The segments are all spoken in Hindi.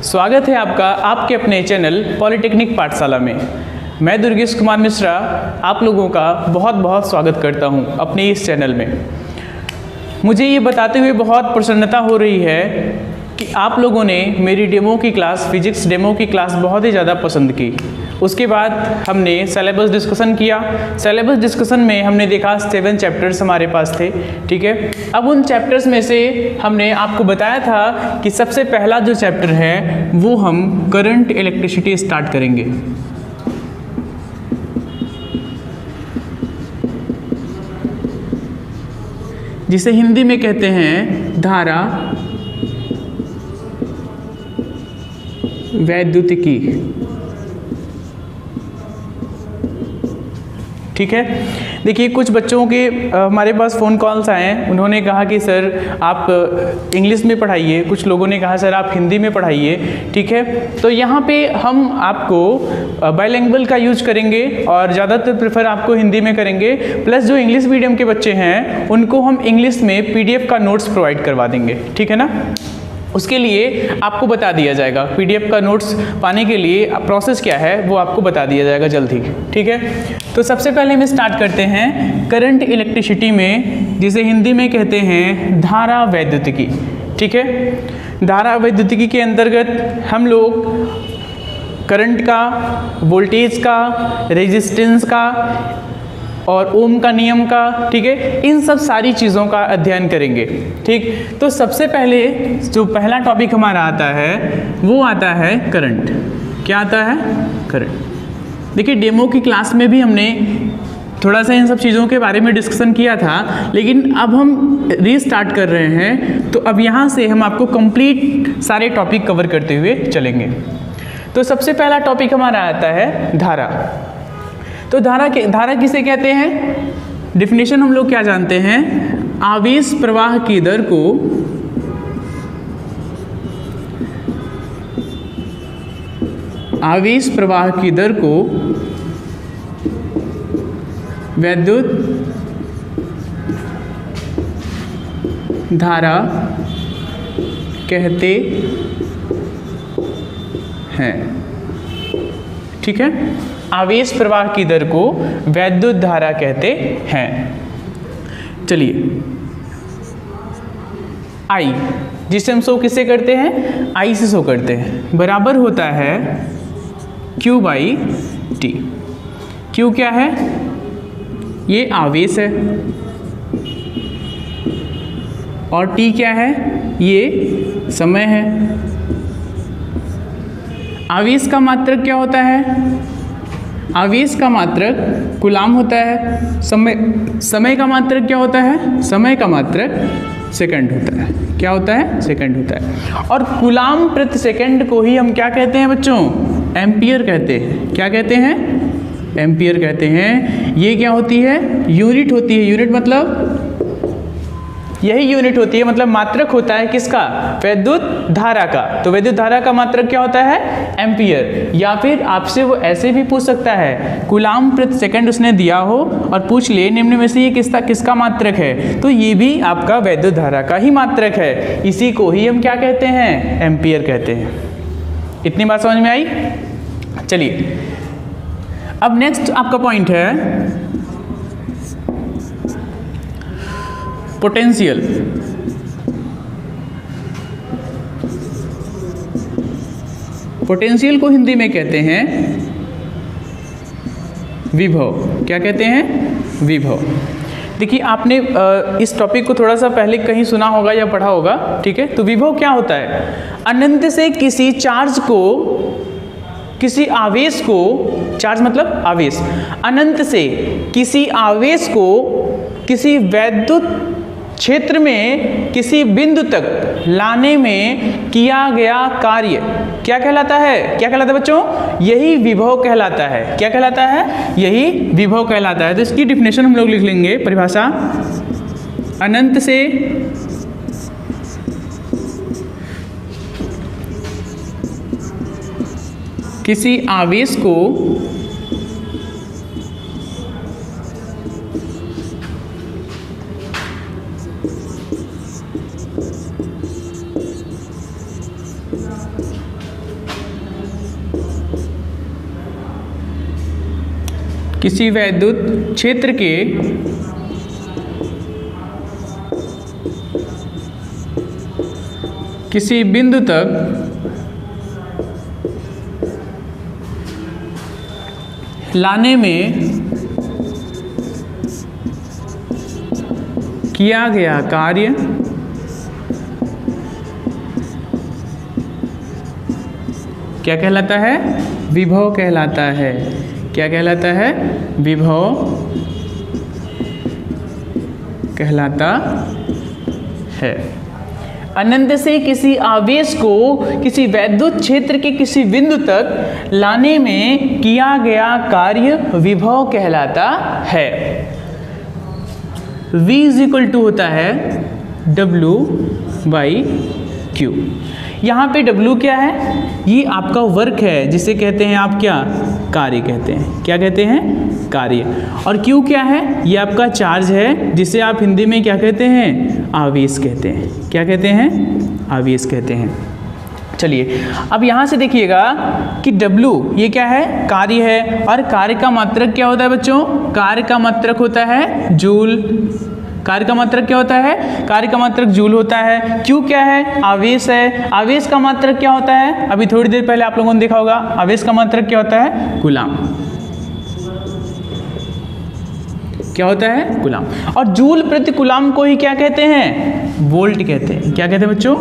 स्वागत है आपका आपके अपने चैनल पॉलिटेक्निक पाठशाला में। मैं दुर्गेश कुमार मिश्रा आप लोगों का बहुत बहुत स्वागत करता हूं अपने इस चैनल में। मुझे ये बताते हुए बहुत प्रसन्नता हो रही है कि आप लोगों ने मेरी डेमो की क्लास, फिजिक्स डेमो की क्लास बहुत ही ज़्यादा पसंद की। उसके बाद हमने सिलेबस डिस्कशन किया। सिलेबस डिस्कशन में हमने देखा 7 चैप्टर्स हमारे पास थे, ठीक है। अब उन चैप्टर्स में से हमने आपको बताया था कि सबसे पहला जो चैप्टर है वो हम करंट इलेक्ट्रिसिटी स्टार्ट करेंगे। जिसे हिंदी में कहते हैं धारा वैद्युतिकी, ठीक है। देखिए कुछ बच्चों के हमारे पास फ़ोन कॉल्स आए हैं, उन्होंने कहा कि सर आप इंग्लिश में पढ़ाइए, कुछ लोगों ने कहा सर आप हिंदी में पढ़ाइए, ठीक है। तो यहाँ पे हम आपको बाइलिंगुअल का यूज करेंगे और ज़्यादातर प्रेफर आपको हिंदी में करेंगे। प्लस जो इंग्लिश मीडियम के बच्चे हैं उनको हम इंग्लिश में PDF का नोट्स प्रोवाइड करवा देंगे, ठीक है ना। उसके लिए आपको बता दिया जाएगा, PDF का नोट्स पाने के लिए प्रोसेस क्या है वो आपको बता दिया जाएगा जल्द ही, ठीक है। तो सबसे पहले हम स्टार्ट करते हैं करंट इलेक्ट्रिसिटी में, जिसे हिंदी में कहते हैं धारा वैद्युतिकी, ठीक है। धारा वैद्युतिकी के अंतर्गत हम लोग करंट का, वोल्टेज का, रेजिस्टेंस का और ओम का नियम का, ठीक है, इन सब सारी चीज़ों का अध्ययन करेंगे, ठीक। तो सबसे पहले जो पहला टॉपिक हमारा आता है वो आता है करंट। क्या आता है? करंट। देखिए डेमो की क्लास में भी हमने थोड़ा सा इन सब चीज़ों के बारे में डिस्कशन किया था, लेकिन अब हम रीस्टार्ट कर रहे हैं। तो अब यहाँ से हम आपको कंप्लीट सारे टॉपिक कवर करते हुए चलेंगे। तो सबसे पहला टॉपिक हमारा आता है धारा। तो धारा किसे कहते हैं? डिफिनेशन हम लोग क्या जानते हैं? आवेश प्रवाह की दर को वैद्युत धारा कहते हैं, ठीक है। आवेश प्रवाह की दर को वैद्युत धारा कहते हैं। चलिए I, जिसे हम शो किससे करते हैं? I से शो करते हैं, बराबर होता है Q/T। Q क्या है? ये आवेश है और T क्या है? ये समय है। आवेश का मात्रक क्या होता है? आवेश का मात्रक कूलाम होता है। समय का मात्रक क्या होता है? समय का मात्रक सेकंड होता है। क्या होता है? सेकंड होता है। और कूलाम प्रति सेकंड को ही हम क्या कहते हैं बच्चों? एम्पियर कहते हैं। क्या कहते हैं? एम्पियर कहते हैं। ये क्या होती है? यूनिट होती है। यूनिट मतलब यही यूनिट होती है, मतलब मात्रक होता है किसका? वैद्युत धारा का। तो वैद्युत धारा का मात्रक क्या होता है? एम्पियर। या फिर आपसे वो ऐसे भी पूछ सकता है, कूलाम प्रति सेकंड उसने दिया हो और पूछ ले निम्न में से ये किसका मात्रक है, तो ये भी आपका वैद्युत धारा का ही मात्रक है। इसी को ही हम क्या कहते हैं? एम्पियर कहते हैं। इतनी बात समझ में आई? चलिए अब नेक्स्ट आपका पॉइंट है पोटेंशियल। पोटेंशियल को हिंदी में कहते हैं विभव। क्या कहते हैं? विभव। देखिए आपने इस टॉपिक को थोड़ा सा पहले कहीं सुना होगा या पढ़ा होगा, ठीक है। तो विभव क्या होता है? अनंत से किसी चार्ज को, किसी आवेश को, चार्ज मतलब आवेश, अनंत से किसी आवेश को किसी वैद्युत क्षेत्र में किसी बिंदु तक लाने में किया गया कार्य क्या कहलाता है? क्या कहलाता है बच्चों? यही विभव कहलाता है। क्या कहलाता है? यही विभव कहलाता है। तो इसकी डिफिनेशन हम लोग लिख लेंगे, परिभाषा, अनंत से किसी आवेश को किसी वैद्युत क्षेत्र के किसी बिंदु तक लाने में किया गया कार्य क्या कहलाता है? विभव कहलाता है। क्या कहलाता है? विभव कहलाता है। अनंत से किसी आवेश को किसी वैद्युत क्षेत्र के किसी बिंदु तक लाने में किया गया कार्य विभव कहलाता है। V = होता है W/Q। यहाँ पे W क्या है? ये आपका वर्क है, जिसे कहते हैं आप क्या? कार्य कहते हैं। क्या कहते हैं? कार्य। और Q क्या है? ये आपका चार्ज है, जिसे आप हिंदी में क्या कहते हैं? आवेश कहते हैं। क्या कहते हैं? आवेश कहते हैं। चलिए अब यहाँ से देखिएगा कि W ये क्या है? कार्य है। और कार्य का मात्रक क्या होता है बच्चों? कार्य का मात्रक होता है जूल। कार्य का मात्रक क्या होता है? कार्य का मात्रक जूल होता है। Q क्या है? आवेश है। आवेश का मात्रक क्या होता है? अभी थोड़ी देर पहले आप लोगों ने देखा होगा, आवेश का मात्रक क्या होता है? कूलाम। क्या होता है? कूलाम। और जूल प्रति कूलाम को ही क्या कहते हैं? वोल्ट कहते हैं। क्या कहते हैं बच्चों?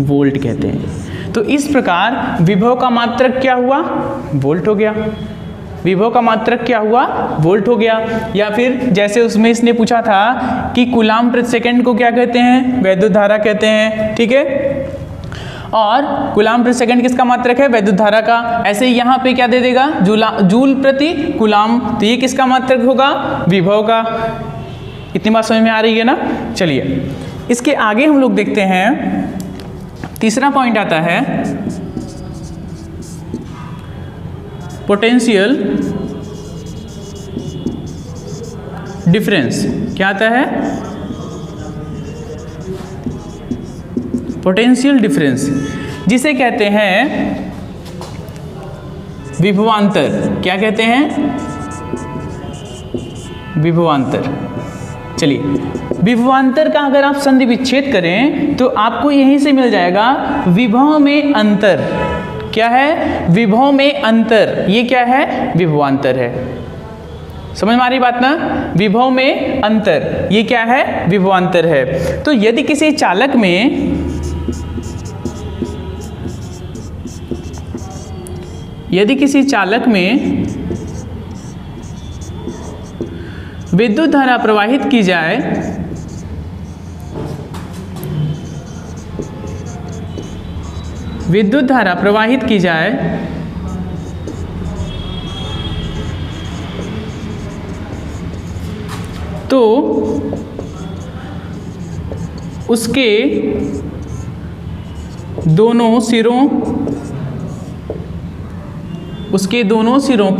वोल्ट कहते हैं। तो इस प्रकार विभव का मात्रक क्या हुआ? वोल्ट हो गया। विभव का मात्रक क्या हुआ? वोल्ट हो गया। या फिर जैसे उसमें इसने पूछा था कि कूलाम प्रति सेकंड को क्या कहते हैं? वैद्युत धारा कहते हैं। ठीक है। और कूलाम प्रति सेकंड किसका मात्रक है? वैद्युत धारा का। ऐसे ही यहाँ पे क्या दे देगा? जूल प्रति कूलाम। तो ये किसका मात्रक होगा? विभव का। इतनी बात समझ में आ रही है ना? चलिए इसके आगे हम लोग देखते हैं, तीसरा पॉइंट आता है पोटेंशियल डिफरेंस। क्या आता है? पोटेंशियल डिफरेंस, जिसे कहते हैं विभवांतर। क्या कहते हैं? विभवांतर। चलिए विभवांतर का अगर आप संधि विच्छेद करें तो आपको यहीं से मिल जाएगा विभव में अंतर। क्या है? विभव में अंतर। ये क्या है? विभवांतर है। समझ में आ रही बात ना? विभव में अंतर, ये क्या है? विभवांतर है। तो यदि किसी चालक में विद्युत धारा प्रवाहित की जाए तो उसके दोनों सिरों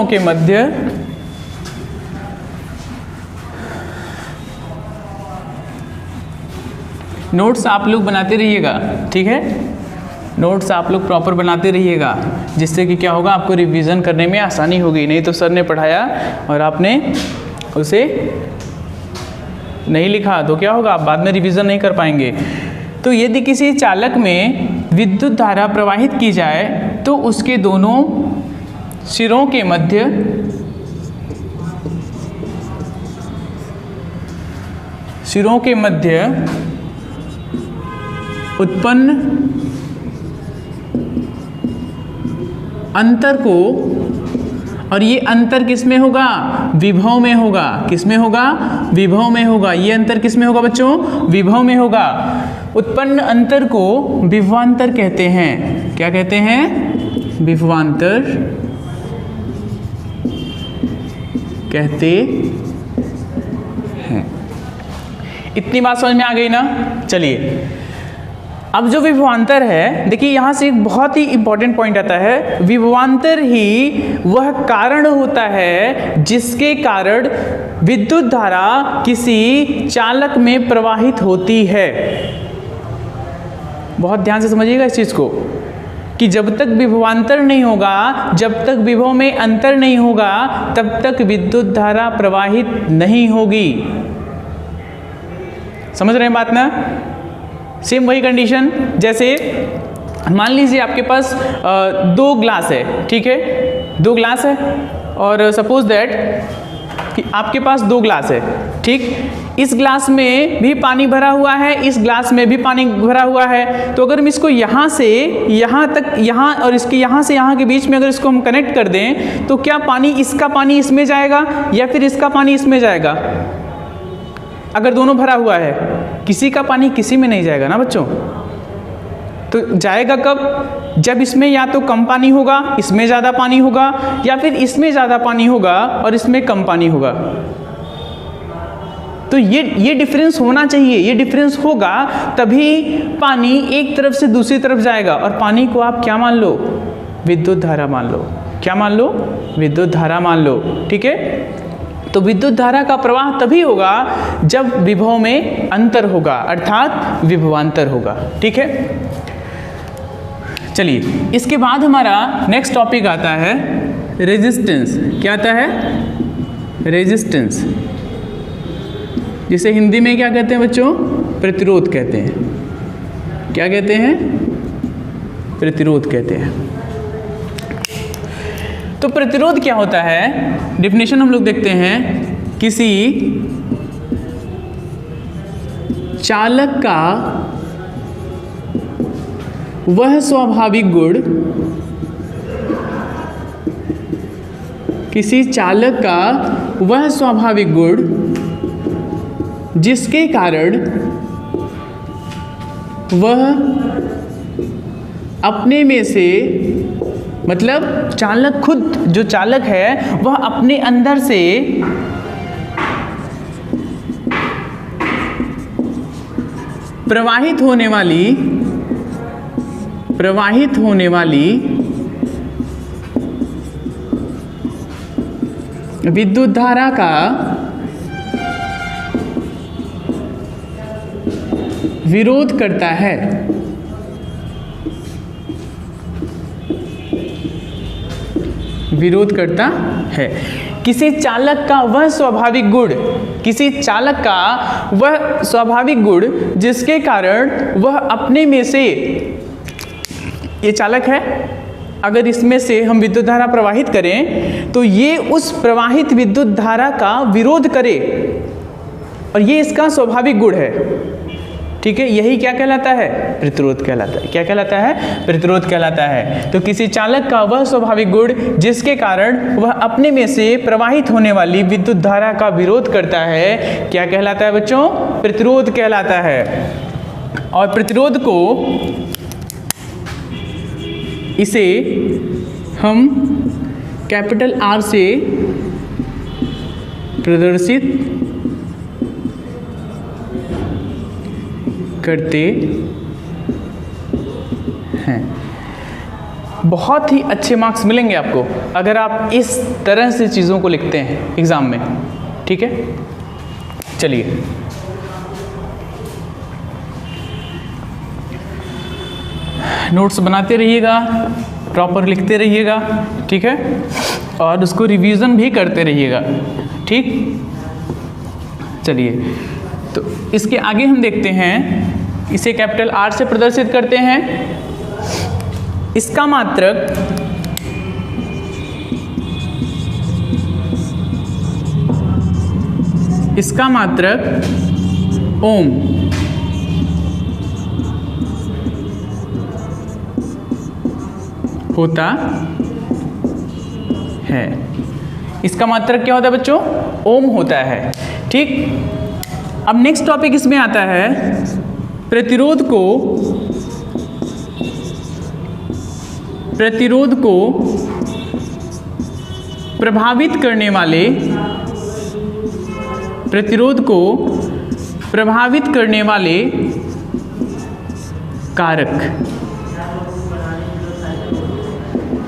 के मध्य नोट्स आप लोग बनाते रहिएगा। ठीक है, नोट्स आप लोग प्रॉपर बनाते रहिएगा, जिससे कि क्या होगा? आपको रिवीजन करने में आसानी होगी। नहीं तो सर ने पढ़ाया और आपने उसे नहीं लिखा तो क्या होगा? आप बाद में रिवीजन नहीं कर पाएंगे। तो यदि किसी चालक में विद्युत धारा प्रवाहित की जाए तो उसके दोनों सिरों के मध्य उत्पन्न अंतर को, और ये अंतर किस में होगा? विभव में होगा। किस में होगा? विभव में होगा। ये अंतर किस में होगा बच्चों? विभव में होगा। उत्पन्न अंतर को विभवांतर कहते हैं। क्या कहते हैं? विभवांतर कहते हैं। इतनी बात समझ में आ गई ना? चलिए अब जो विभवांतर है, देखिए यहाँ से एक बहुत ही इंपॉर्टेंट पॉइंट आता है। विभवांतर ही वह कारण होता है जिसके कारण विद्युत धारा किसी चालक में प्रवाहित होती है। बहुत ध्यान से समझिएगा इस चीज़ को कि जब तक विभवांतर नहीं होगा, जब तक विभव में अंतर नहीं होगा, तब तक विद्युत धारा प्रवाहित नहीं होगी। समझ रहे हैं बात ना? सेम वही कंडीशन, जैसे मान लीजिए आपके पास 2 ग्लास है, ठीक है, 2 ग्लास है और सपोज दैट कि आपके पास 2 ग्लास है, ठीक। इस ग्लास में भी पानी भरा हुआ है, इस ग्लास में भी पानी भरा हुआ है। तो अगर हम इसको यहाँ से यहाँ तक, यहाँ और इसके यहाँ से यहाँ के बीच में अगर इसको हम कनेक्ट कर दें तो क्या पानी, इसका पानी इसमें जाएगा या फिर इसका पानी इसमें जाएगा? अगर दोनों भरा हुआ है, किसी का पानी किसी में नहीं जाएगा ना बच्चों। तो जाएगा कब? जब इसमें या तो कम पानी होगा, इसमें ज़्यादा पानी होगा, या फिर इसमें ज़्यादा पानी होगा और इसमें कम पानी होगा। तो ये डिफरेंस होना चाहिए, ये डिफरेंस होगा तभी पानी एक तरफ से दूसरी तरफ जाएगा। और पानी को आप क्या मान लो? विद्युत धारा मान लो। क्या मान लो? विद्युत धारा मान लो, ठीक है। तो विद्युत धारा का प्रवाह तभी होगा जब विभव में अंतर होगा, अर्थात विभवांतर होगा, ठीक है। चलिए, इसके बाद हमारा नेक्स्ट टॉपिक आता है रेजिस्टेंस। क्या आता है? रेजिस्टेंस, जिसे हिंदी में क्या कहते हैं बच्चों? प्रतिरोध कहते हैं। क्या कहते हैं? प्रतिरोध कहते हैं। तो प्रतिरोध क्या होता है? डेफिनेशन हम लोग देखते हैं, किसी चालक का वह स्वाभाविक गुण, किसी चालक का वह स्वाभाविक गुण जिसके कारण वह अपने में से, मतलब चालक खुद, जो चालक है वह अपने अंदर से प्रवाहित होने वाली विद्युत धारा का विरोध करता है। विरोध करता है। किसी चालक का वह स्वाभाविक गुण, किसी चालक का वह स्वाभाविक गुण जिसके कारण वह अपने में से, ये चालक है, अगर इसमें से हम विद्युत धारा प्रवाहित करें तो ये उस प्रवाहित विद्युत धारा का विरोध करे, और ये इसका स्वाभाविक गुण है, ठीक है। यही क्या कहलाता है? प्रतिरोध कहलाता है। क्या कहलाता है? प्रतिरोध कहलाता है। तो किसी चालक का वह स्वाभाविक गुण जिसके कारण वह अपने में से प्रवाहित होने वाली विद्युत धारा का विरोध करता है, क्या कहलाता है बच्चों? प्रतिरोध कहलाता है। और प्रतिरोध को, इसे हम कैपिटल R से प्रदर्शित करते हैं। बहुत ही अच्छे मार्क्स मिलेंगे आपको अगर आप इस तरह से चीज़ों को लिखते हैं एग्ज़ाम में, ठीक है। चलिए, नोट्स बनाते रहिएगा, प्रॉपर लिखते रहिएगा, ठीक है, और उसको रिवीजन भी करते रहिएगा, ठीक। चलिए, तो इसके आगे हम देखते हैं, इसे कैपिटल R से प्रदर्शित करते हैं। इसका मात्रक ओम होता है। इसका मात्रक क्या होता है बच्चों? ओम होता है, ठीक। अब नेक्स्ट टॉपिक इसमें आता है प्रतिरोध को प्रभावित करने वाले कारक।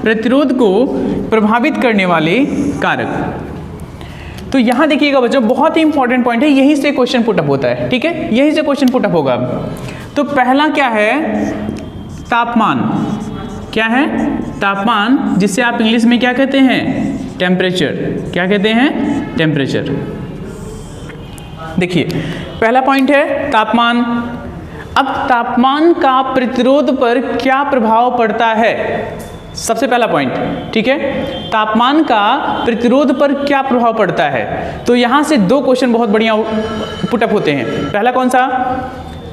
प्रतिरोध को प्रभावित करने वाले कारक। तो यहाँ देखिएगा बच्चों, बहुत ही इंपॉर्टेंट पॉइंट है, यहीं से क्वेश्चन पुटअप होता है, ठीक है, यहीं से क्वेश्चन पुटअप होगा। तो पहला क्या है, तापमान। क्या है, तापमान, जिसे आप इंग्लिश में क्या कहते हैं, टेम्परेचर। क्या कहते हैं, टेम्परेचर। देखिए पहला पॉइंट है तापमान। अब तापमान का प्रतिरोध पर क्या प्रभाव पड़ता है, सबसे पहला पॉइंट, ठीक है, तापमान का प्रतिरोध पर क्या प्रभाव पड़ता है। तो यहां से दो क्वेश्चन बहुत बढ़िया पुटअप होते हैं। पहला कौन सा,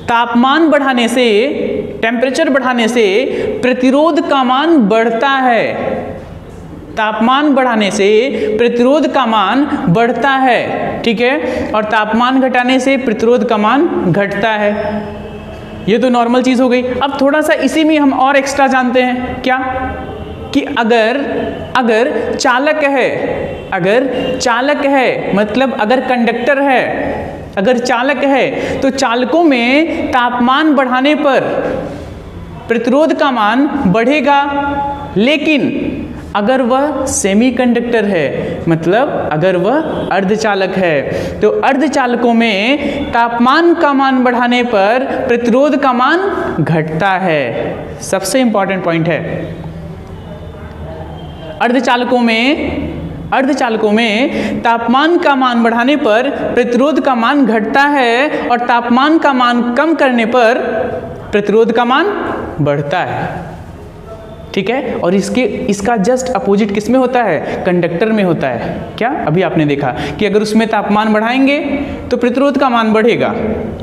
तापमान बढ़ाने से, टेम्परेचर बढ़ाने से प्रतिरोध का मान बढ़ता है। तापमान बढ़ाने से प्रतिरोध का मान बढ़ता है, ठीक है, और तापमान घटाने से प्रतिरोध का मान घटता है। ये तो नॉर्मल चीज हो गई। अब थोड़ा सा इसी में हम और एक्स्ट्रा जानते हैं, क्या, कि अगर चालक है, अगर चालक है मतलब अगर कंडक्टर है, अगर चालक है, तो चालकों में तापमान बढ़ाने पर प्रतिरोध का मान बढ़ेगा। लेकिन अगर वह सेमीकंडक्टर है, मतलब अगर वह अर्धचालक है, तो अर्धचालकों में तापमान का मान बढ़ाने पर प्रतिरोध का मान घटता है। सबसे इंपॉर्टेंट पॉइंट है, अर्धचालकों में तापमान का मान बढ़ाने पर प्रतिरोध का मान घटता है, और तापमान का मान कम करने पर प्रतिरोध का मान बढ़ता है, ठीक है। और इसका जस्ट अपोजिट किस में होता है, कंडक्टर में होता है। क्या, अभी आपने देखा कि अगर उसमें तापमान बढ़ाएंगे तो प्रतिरोध का मान बढ़ेगा,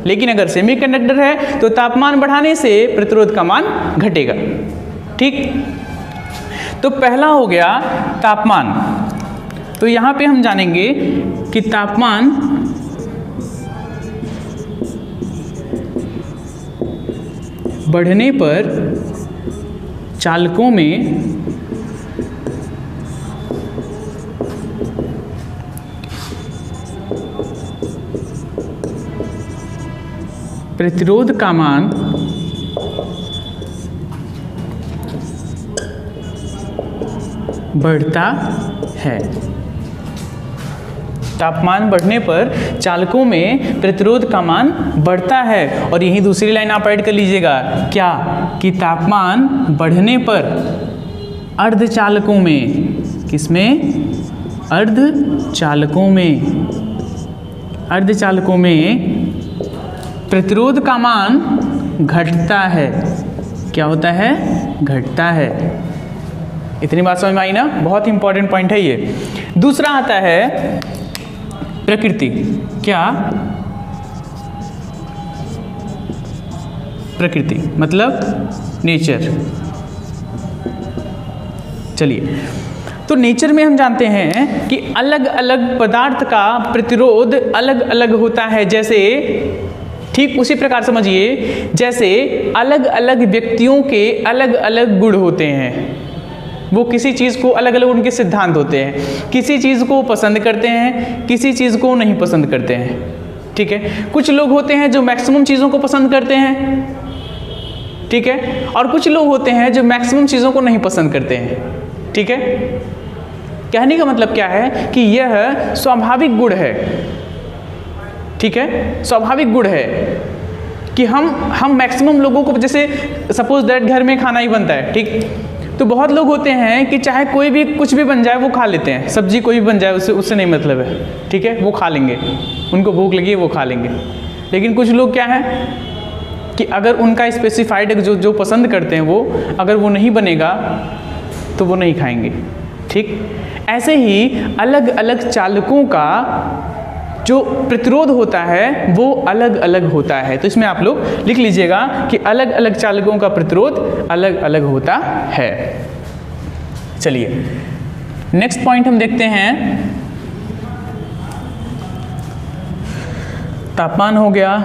लेकिन अगर सेमीकंडक्टर है तो तापमान बढ़ाने से प्रतिरोध का मान घटेगा, ठीक। तो पहला हो गया तापमान। तो यहां पे हम जानेंगे कि तापमान बढ़ने पर चालकों में प्रतिरोध का मान बढ़ता है। तापमान बढ़ने पर चालकों में प्रतिरोध का मान बढ़ता है। और यही दूसरी लाइन आप ऐड कर लीजिएगा, क्या, कि तापमान बढ़ने पर अर्धचालकों में, किसमें, अर्धचालकों में प्रतिरोध का मान घटता है। क्या होता है, घटता है। इतनी बात समझ में आई ना, बहुत इंपॉर्टेंट पॉइंट है ये। दूसरा आता है प्रकृति। क्या, प्रकृति मतलब नेचर। चलिए, तो नेचर में हम जानते हैं कि अलग अलग पदार्थ का प्रतिरोध अलग अलग होता है। जैसे, ठीक उसी प्रकार समझिए, जैसे अलग अलग व्यक्तियों के अलग अलग गुण होते हैं। वो किसी चीज़ को, अलग अलग उनके सिद्धांत होते हैं। किसी चीज़ को पसंद करते हैं, किसी चीज़ को नहीं पसंद करते हैं, ठीक है। कुछ लोग होते हैं जो मैक्सिमम चीज़ों को पसंद करते हैं, ठीक है, और कुछ लोग होते हैं जो मैक्सिमम चीज़ों को नहीं पसंद करते हैं, ठीक है। कहने का मतलब क्या है कि यह स्वाभाविक गुण है, ठीक है, स्वाभाविक गुण है कि हम मैक्सिमम लोगों को, जैसे सपोज दैट घर में खाना ही बनता है, ठीक, तो बहुत लोग होते हैं कि चाहे कोई भी कुछ भी बन जाए वो खा लेते हैं। सब्जी कोई भी बन जाए उससे नहीं मतलब है, ठीक है, वो खा लेंगे, उनको भूख लगी है वो खा लेंगे। लेकिन कुछ लोग क्या है कि अगर उनका स्पेसिफाइड जो पसंद करते हैं वो, अगर वो नहीं बनेगा तो वो नहीं खाएंगे, ठीक। ऐसे ही अलग अलग चालकों का जो प्रतिरोध होता है वो अलग अलग होता है। तो इसमें आप लोग लिख लीजिएगा कि अलग अलग चालकों का प्रतिरोध अलग अलग होता है। चलिए, नेक्स्ट पॉइंट हम देखते हैं। तापमान हो गया,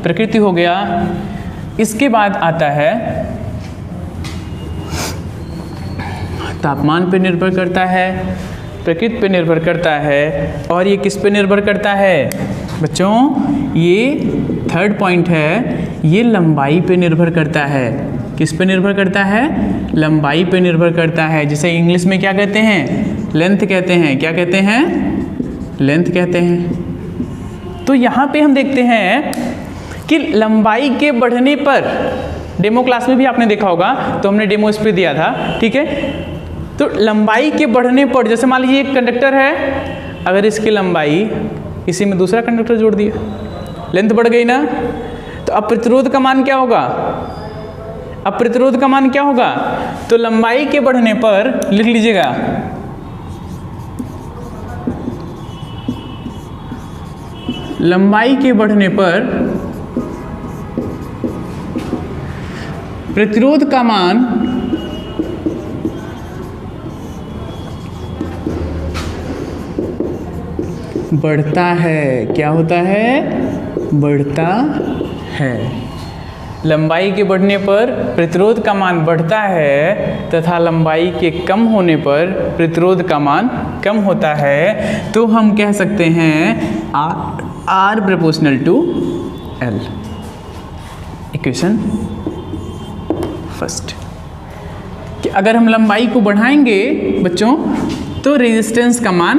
प्रकृति हो गया, इसके बाद आता है तापमान पे निर्भर करता है, प्रकृति पे निर्भर करता है, और ये किस पे निर्भर करता है बच्चों, ये थर्ड पॉइंट है, ये लंबाई पे निर्भर करता है। किस पे निर्भर करता है, लंबाई पे निर्भर करता है। जिसे इंग्लिश में क्या कहते हैं, लेंथ कहते हैं। क्या कहते हैं, लेंथ कहते हैं। तो यहाँ पे हम देखते हैं कि लंबाई के बढ़ने पर, डेमो क्लास में भी आपने देखा होगा, तो हमने डेमो इस पे दिया था, ठीक है। तो लंबाई के बढ़ने पर, जैसे मान लीजिए एक कंडक्टर है, अगर इसकी लंबाई, इसी में दूसरा कंडक्टर जोड़ दिया, लेंथ बढ़ गई ना, तो अब प्रतिरोध का मान क्या होगा? अब प्रतिरोध का मान क्या होगा? तो लंबाई के बढ़ने पर लिख लीजिएगा, लंबाई के बढ़ने पर प्रतिरोध का मान बढ़ता है। क्या होता है? बढ़ता है। लंबाई के बढ़ने पर प्रतिरोध का मान बढ़ता है तथा लंबाई के कम होने पर प्रतिरोध का मान कम होता है। तो हम कह सकते हैं R proportional to L। Equation first कि अगर हम लंबाई को बढ़ाएंगे बच्चों तो रेजिस्टेंस का मान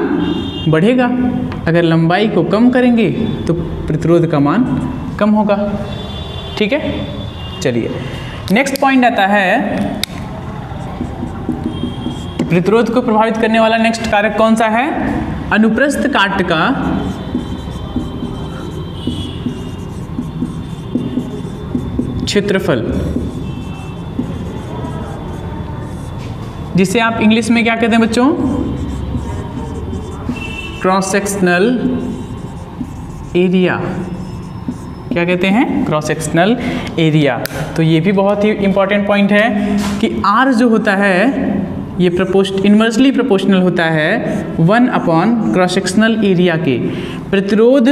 बढ़ेगा, अगर लंबाई को कम करेंगे तो प्रतिरोध का मान कम होगा। ठीक है, चलिए नेक्स्ट पॉइंट आता है कि प्रतिरोध को प्रभावित करने वाला नेक्स्ट कारक कौन सा है? अनुप्रस्थ काट का क्षेत्रफल, जिसे आप इंग्लिश में क्या कहते हैं बच्चों? Cross sectional area. क्या कहते हैं? Cross sectional area. तो ये भी बहुत ही इंपॉर्टेंट पॉइंट है कि R जो होता है ये इनवर्सली प्रोपोर्शनल होता है 1 अपॉन क्रॉस सेक्शनल एरिया के। प्रतिरोध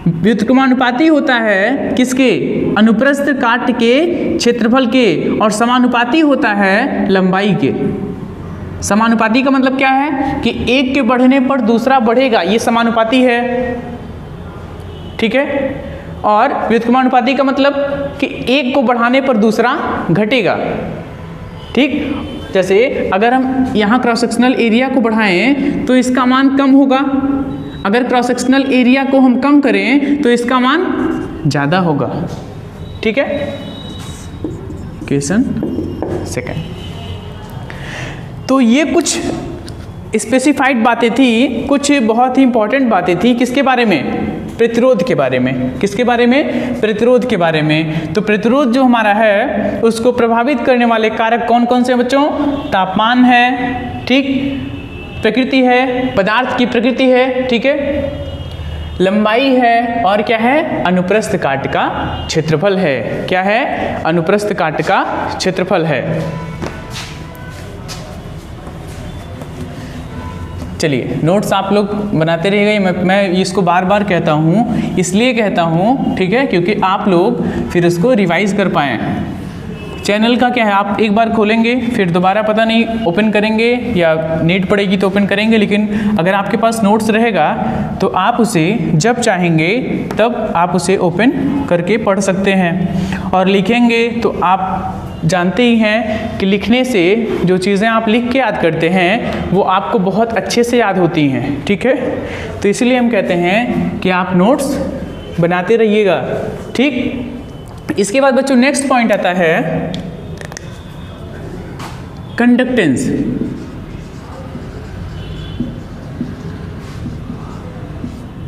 व्युत्क्रमानुपाती होता है किसके? अनुप्रस्थ काट के क्षेत्रफल के, और समानुपाती होता है लंबाई के। समानुपाती का मतलब क्या है कि एक के बढ़ने पर दूसरा बढ़ेगा, ये समानुपाती है। ठीक है, और व्युत्क्रमानुपाती का मतलब कि एक को बढ़ाने पर दूसरा घटेगा। ठीक, जैसे अगर हम यहाँ क्रॉस सेक्शनल एरिया को बढ़ाएं तो इसका मान कम होगा, अगर क्रॉस सेक्शनल एरिया को हम कम करें तो इसका मान ज़्यादा होगा। ठीक है, क्वेश्चन सेकंड। तो ये कुछ स्पेसिफाइड बातें थी, कुछ बहुत ही इंपॉर्टेंट बातें थी किसके बारे में? प्रतिरोध के बारे में। किसके बारे में? प्रतिरोध के बारे में। तो प्रतिरोध जो हमारा है उसको प्रभावित करने वाले कारक कौन कौन से हैं बच्चों? तापमान है, ठीक, प्रकृति है, पदार्थ की प्रकृति है, ठीक है, लंबाई है, और क्या है? अनुप्रस्थ काट का क्षेत्रफल है। क्या है? अनुप्रस्थ काट का क्षेत्रफल है। चलिए नोट्स आप लोग बनाते रहिएगा। मैं इसको बार बार कहता हूँ, इसलिए कहता हूँ, ठीक है, क्योंकि आप लोग फिर उसको रिवाइज कर पाएँ। चैनल का क्या है, आप एक बार खोलेंगे फिर दोबारा पता नहीं ओपन करेंगे या नीड पड़ेगी तो ओपन करेंगे, लेकिन अगर आपके पास नोट्स रहेगा तो आप उसे जब चाहेंगे तब आप उसे ओपन करके पढ़ सकते हैं। और लिखेंगे तो आप जानते ही हैं कि लिखने से जो चीज़ें आप लिख के याद करते हैं वो आपको बहुत अच्छे से याद होती हैं। ठीक है, तो इसलिए हम कहते हैं कि आप नोट्स बनाते रहिएगा। ठीक, इसके बाद बच्चों नेक्स्ट पॉइंट आता है कंडक्टेंस।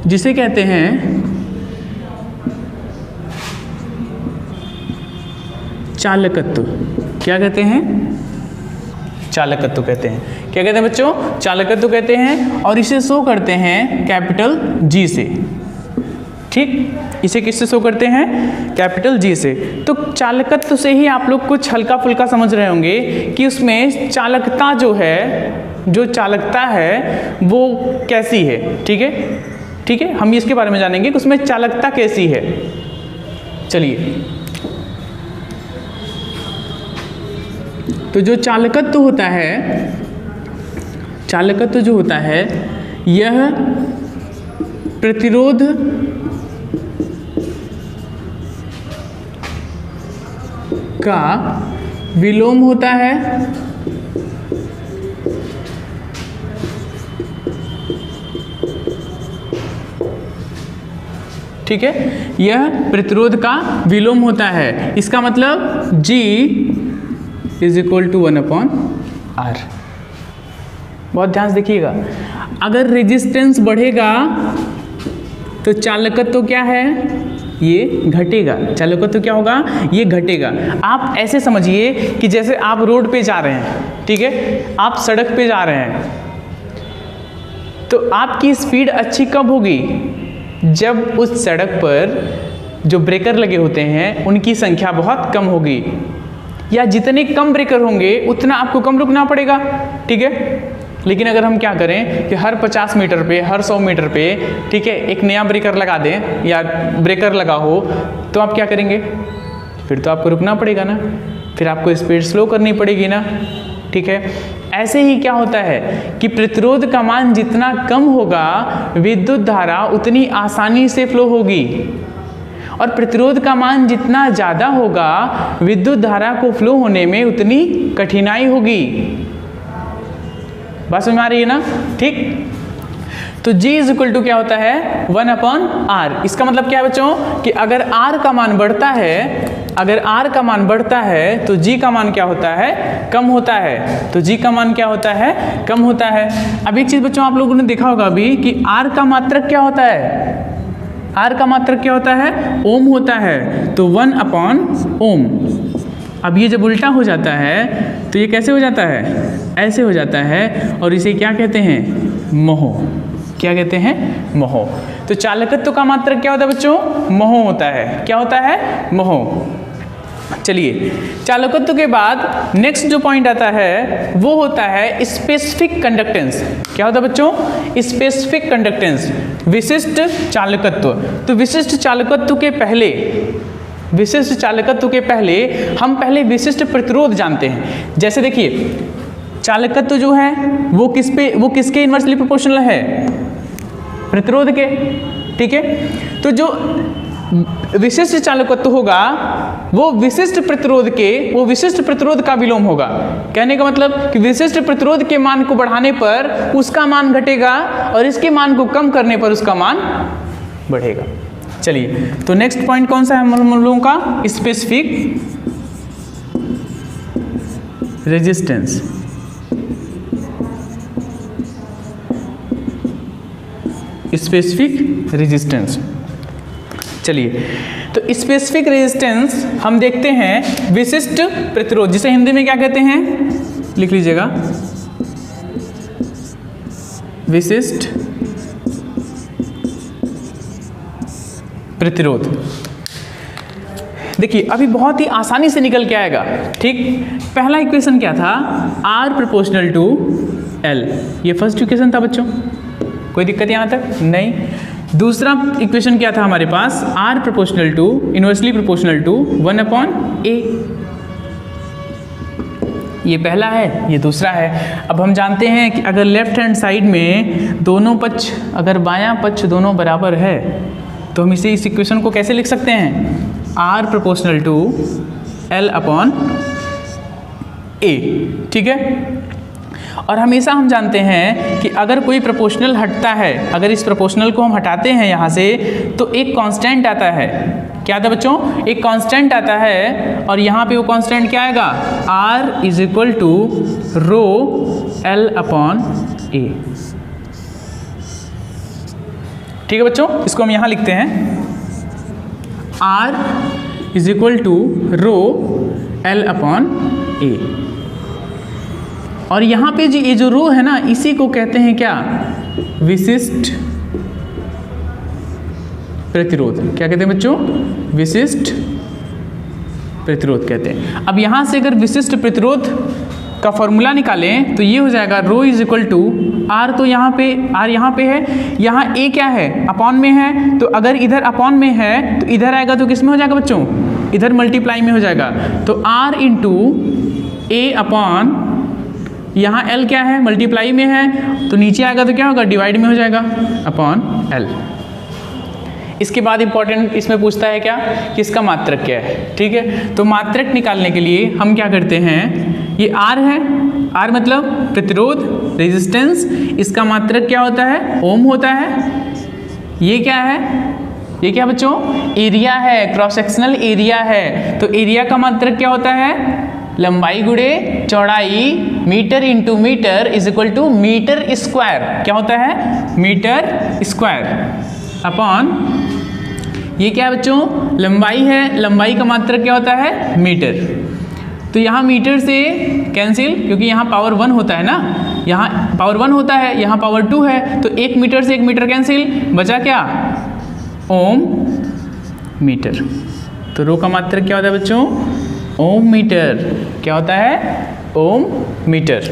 जिसे कहते हैं चालकत्व। क्या कहते हैं? चालकत्व कहते हैं। क्या कहते हैं बच्चों? चालकत्व कहते हैं, और इसे शो करते हैं कैपिटल G से। ठीक, इसे किससे शो करते हैं? कैपिटल G से। तो चालकत्व से ही आप लोग कुछ हल्का फुल्का समझ रहे होंगे कि उसमें चालकता जो है, जो चालकता है वो कैसी है। ठीक है, ठीक है, हम इसके बारे में जानेंगे कि उसमें चालकता कैसी है। चलिए, तो जो चालकत्व होता है, चालकत्व जो होता है यह प्रतिरोध का विलोम होता है ठीक है, यह प्रतिरोध का विलोम होता है। इसका मतलब G is equal to 1/R। बहुत ध्यान से देखिएगा, अगर रेजिस्टेंस बढ़ेगा तो चालकत्व तो क्या है, ये घटेगा। चालकत्व तो क्या होगा, ये घटेगा। आप ऐसे समझिए कि जैसे आप रोड पे जा रहे हैं, ठीक है, आप सड़क पे जा रहे हैं, तो आपकी स्पीड अच्छी कब होगी, जब उस सड़क पर जो ब्रेकर लगे होते हैं उनकी संख्या बहुत कम होगी, या जितने कम ब्रेकर होंगे उतना आपको कम रुकना पड़ेगा, ठीक है। लेकिन अगर हम क्या करें कि हर 50 मीटर पे, हर 100 मीटर पे, ठीक है, एक नया ब्रेकर लगा दें या ब्रेकर लगा हो, तो आप क्या करेंगे, फिर तो आपको रुकना पड़ेगा ना, फिर आपको स्पीड स्लो करनी पड़ेगी ना, ठीक है। ऐसे ही क्या होता है कि प्रतिरोध का मान जितना कम होगा विद्युत धारा उतनी आसानी से फ्लो होगी, और प्रतिरोध का मान जितना ज़्यादा होगा विद्युत धारा को फ्लो होने में उतनी कठिनाई होगी। बात समझ में आ रही है ना, ठीक। तो G इज इक्वल टू क्या होता है, 1/R। इसका मतलब क्या है बच्चों कि अगर R का मान बढ़ता है, अगर R का मान बढ़ता है तो G का मान क्या होता है, कम होता है। तो G का मान क्या होता है, कम होता है। अब एक चीज बच्चों आप लोगों ने देखा होगा अभी कि R का मात्रक क्या होता है, R का मात्रक क्या होता है, ओम होता है। तो 1/ओम। अब ये जब उल्टा हो जाता है तो ये कैसे हो जाता है, ऐसे हो जाता है, और इसे क्या कहते हैं, मोह। क्या कहते हैं, मोह। तो चालकत्व का मात्रक क्या होता है बच्चों, मोह होता है। क्या होता है, मोह। चलिए, चालकत्व के बाद नेक्स्ट जो पॉइंट आता है वो होता है स्पेसिफिक कंडक्टेंस। क्या होता है बच्चों, स्पेसिफिक कंडक्टेंस, विशिष्ट चालकत्व। तो विशिष्ट चालकत्व के पहले, विशिष्ट चालकत्व के पहले हम पहले विशिष्ट प्रतिरोध जानते हैं। जैसे देखिए, चालकत्व जो है वो किस पे, वो किसके इनवर्सली प्रोपोर्शनल है, प्रतिरोध के, ठीक है। तो जो विशिष्ट चालकत्व होगा वो विशिष्ट प्रतिरोध के, वो विशिष्ट प्रतिरोध का विलोम होगा। कहने का मतलब कि विशिष्ट प्रतिरोध के मान को बढ़ाने पर उसका मान घटेगा और इसके मान को कम करने पर उसका मान बढ़ेगा। चलिए, तो नेक्स्ट पॉइंट कौन सा है हम लोगों का, स्पेसिफिक रेजिस्टेंस। Specific resistance. चलिए, तो स्पेसिफिक रेजिस्टेंस हम देखते हैं विशिष्ट प्रतिरोध, जिसे हिंदी में क्या कहते हैं, लिख लीजिएगा, विशिष्ट प्रतिरोध। देखिए, अभी बहुत ही आसानी से निकल के आएगा, ठीक। पहला इक्वेशन क्या था, R प्रोपोर्शनल टू L, ये फर्स्ट इक्वेशन था बच्चों, कोई दिक्कत यहाँ तक नहीं। दूसरा इक्वेशन क्या था हमारे पास, R proportional to, inversely proportional to 1/A, ये पहला है, ये दूसरा है। अब हम जानते हैं कि अगर लेफ्ट हैंड साइड में दोनों पक्ष, अगर बायां पक्ष दोनों बराबर है तो हम इसे, इस इक्वेशन को कैसे लिख सकते हैं, R प्रोपोर्शनल टू L/A, ठीक है। और हमेशा हम जानते हैं कि अगर कोई प्रोपोर्शनल हटता है, अगर इस प्रोपोर्शनल को हम हटाते हैं यहाँ से, तो एक कांस्टेंट आता है। क्या आता है बच्चों, एक कांस्टेंट आता है, और यहाँ पे वो कांस्टेंट क्या आएगा, R is equal to rho L/A, ठीक है बच्चों। इसको हम यहाँ लिखते हैं, R is equal to rho L/A, और यहाँ पे जी ये जो रो है ना, इसी को कहते हैं क्या, विशिष्ट प्रतिरोध। क्या कहते हैं बच्चों, विशिष्ट प्रतिरोध कहते हैं। अब यहाँ से अगर विशिष्ट प्रतिरोध का फॉर्मूला निकालें तो ये हो जाएगा रो इज इक्वल टू आर, तो यहाँ पे आर यहाँ पे है, यहाँ ए क्या है, अपॉन में है, तो अगर इधर अपॉन में है तो इधर आएगा तो किस में हो जाएगा बच्चों, इधर मल्टीप्लाई में हो जाएगा। तो आर इंटू ए अपॉन, यहाँ एल क्या है, मल्टीप्लाई में है, तो नीचे आएगा तो क्या होगा, डिवाइड में हो जाएगा, अपॉन एल। इसके बाद इंपॉर्टेंट इसमें पूछता है क्या कि इसका मात्रक क्या है, ठीक है। तो मात्रक निकालने के लिए हम क्या करते हैं, ये आर है, आर मतलब प्रतिरोध, रेजिस्टेंस, इसका मात्रक क्या होता है, ओम होता है। ये क्या है, ये क्या बच्चों? एरिया है, क्रॉस सेक्शनल एरिया है। तो एरिया का मात्रक क्या होता है? लंबाई गुणे चौड़ाई, metre into metre is equal to metre square. क्या होता है? मीटर स्क्वायर अपॉन, ये क्या है बच्चों? लंबाई है, लंबाई का मात्रक क्या होता है? मीटर। तो यहाँ मीटर से कैंसिल, क्योंकि यहाँ पावर 1 होता है ना, यहाँ पावर 1 होता है, यहाँ पावर 2 है, तो 1 मीटर से 1 मीटर कैंसिल, बचा क्या? ओम मीटर। तो रो का मात्रक क्या होता है बच्चों? ओम मीटर। क्या होता है? ओम मीटर।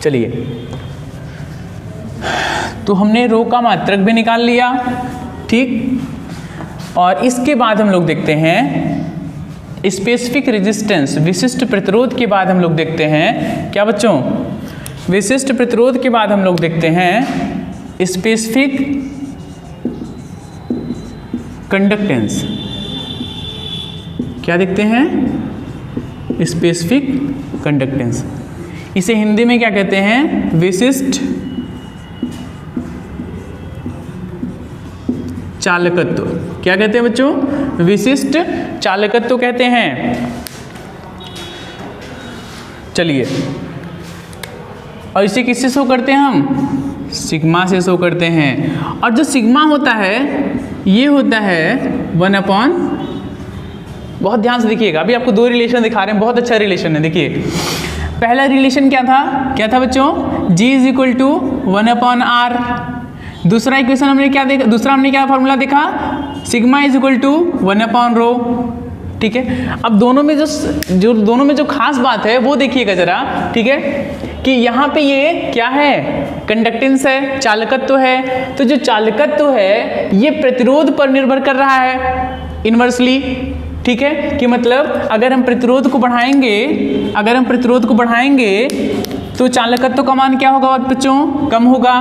चलिए, तो हमने रो का मात्रक भी निकाल लिया, ठीक। और इसके बाद हम लोग देखते हैं स्पेसिफिक रेजिस्टेंस, विशिष्ट प्रतिरोध के बाद हम लोग देखते हैं क्या बच्चों? विशिष्ट प्रतिरोध के बाद हम लोग देखते हैं स्पेसिफिक कंडक्टेंस। क्या देखते हैं? Specific conductance. इसे हिंदी में क्या कहते हैं? विशिष्ट चालकत्व। क्या कहते हैं बच्चों? विशिष्ट चालकत्व कहते हैं। चलिए, और इसे किससे शो करते हैं हम? सिग्मा से शो करते हैं। और जो सिग्मा होता है ये होता है 1/, बहुत ध्यान से देखिएगा, अभी आपको 2 रिलेशन दिखा रहे हैं, बहुत अच्छा रिलेशन है। देखिए, पहला रिलेशन क्या था? क्या था बच्चों? G is equal to 1/r। दूसरा इक्वेशन हमने क्या देखा? दूसरा हमने क्या फॉर्मूला देखा? Sigma is equal to 1/ρ। ठीक है, अब दोनों में जो खास बात है वो देखिएगा जरा, ठीक है, कि यहाँ पे ये क्या है? कंडक्टेंस है, चालकत्व है। तो जो चालकत्व है ये प्रतिरोध पर निर्भर कर रहा है इनवर्सली, ठीक है, कि मतलब अगर हम प्रतिरोध को बढ़ाएंगे तो चालकत्व का मान क्या होगा बच्चों? कम होगा।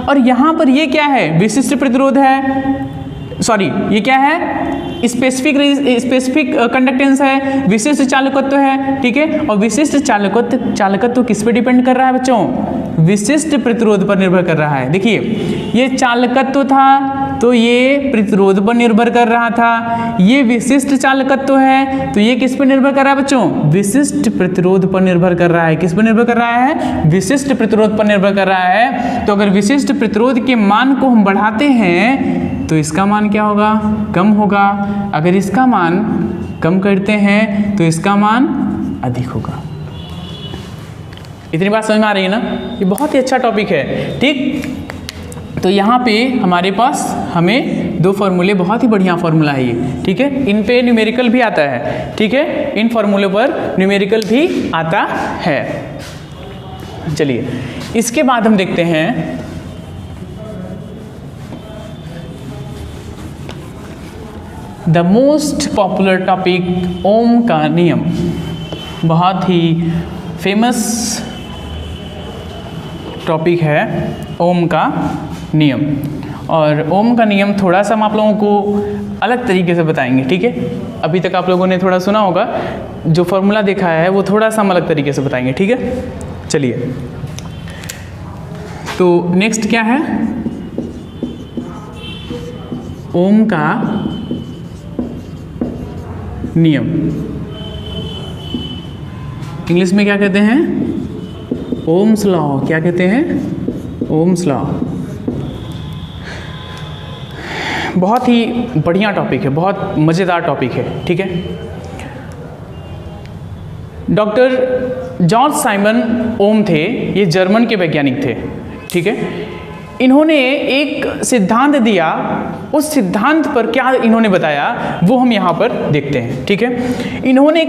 और यहाँ पर ये क्या है? विशिष्ट प्रतिरोध है, सॉरी ये क्या है? स्पेसिफिक कंडक्टेंस है, विशिष्ट चालकत्व है, ठीक है। और विशिष्ट चालकत्व किस पे डिपेंड कर रहा है बच्चों? विशिष्ट प्रतिरोध पर निर्भर कर रहा है। देखिए, ये चालकत्व था तो ये प्रतिरोध पर निर्भर कर रहा था, ये विशिष्ट चालकत्व है तो ये किस पर निर्भर कर रहा है बच्चों? विशिष्ट प्रतिरोध पर निर्भर कर रहा है। किस पर निर्भर कर रहा है? विशिष्ट प्रतिरोध पर निर्भर कर रहा है। तो अगर विशिष्ट प्रतिरोध के मान को हम बढ़ाते हैं तो इसका मान क्या होगा? कम होगा। अगर इसका मान कम करते हैं तो इसका मान अधिक होगा। इतनी बात समझ में आ रही है ना? ये बहुत ही अच्छा टॉपिक है, ठीक। तो यहाँ पे हमारे पास हमें 2 फॉर्मूले, बहुत ही बढ़िया फॉर्मूला है ये, ठीक है। इन पे न्यूमेरिकल भी आता है, ठीक है, इन फॉर्मूले पर न्यूमेरिकल भी आता है। चलिए, इसके बाद हम देखते हैं द मोस्ट पॉपुलर टॉपिक, ओम का नियम। बहुत ही फेमस टॉपिक है ओम का नियम। और ओम का नियम थोड़ा सा हम आप लोगों को अलग तरीके से बताएंगे, ठीक है। अभी तक आप लोगों ने थोड़ा सुना होगा, जो फॉर्मूला देखा है वो थोड़ा सा हम अलग तरीके से बताएंगे, ठीक है। चलिए, तो नेक्स्ट क्या है? ओम का नियम। इंग्लिश में क्या कहते हैं? Ohm's law. क्या कहते हैं? Ohm's law. बहुत ही बढ़िया टॉपिक है, बहुत मज़ेदार टॉपिक है, ठीक है। डॉक्टर जॉर्ज साइमन ओम थे, ये जर्मन के वैज्ञानिक थे, ठीक है। इन्होंने एक सिद्धांत दिया, उस सिद्धांत पर क्या इन्होंने बताया वो हम यहाँ पर देखते हैं, ठीक है। इन्होंने